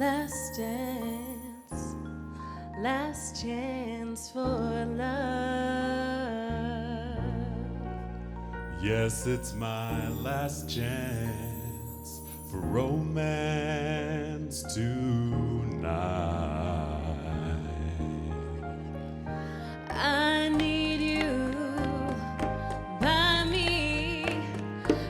Last chance for love. Yes, it's my last chance for romance tonight. I need you by me,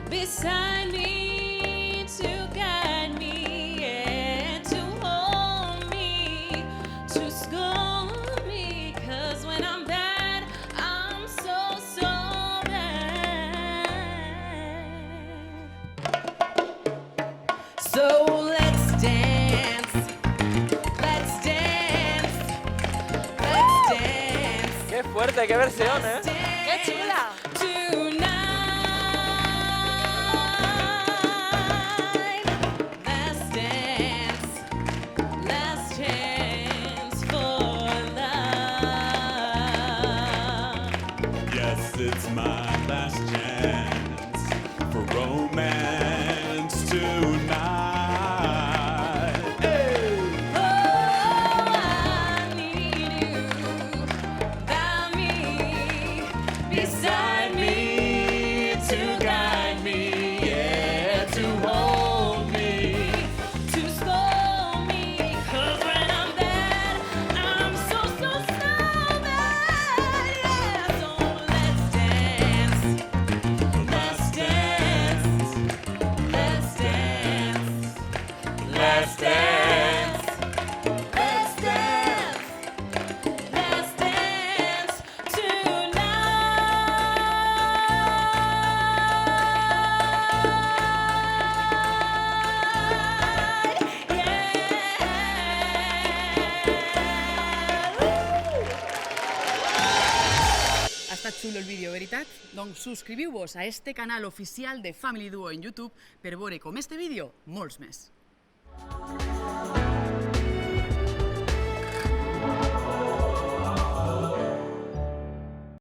beside me, to guide me, yeah, to hold me, to scold me, 'cause when I'm bad, I'm so, so bad. So let's dance, let's dance, let's dance. ¡Qué fuerte, qué versión, eh! ¡Qué chula! Last dance, last chance for love. Yes, it's my last chance for romance tonight. Hey! Oh, I need you by me, beside me, to guide me, yeah, to hold me, to scold me, 'cause when I'm bad, I'm so, so, so bad, yeah. So let's dance, let's dance, let's dance, let's dance, let's dance, let's dance tonight, yeah. Ha estat xulo el vídeo, veritat? Doncs subscriviu-vos a este canal oficial de Family Duo en YouTube per veure com este vídeo molts més.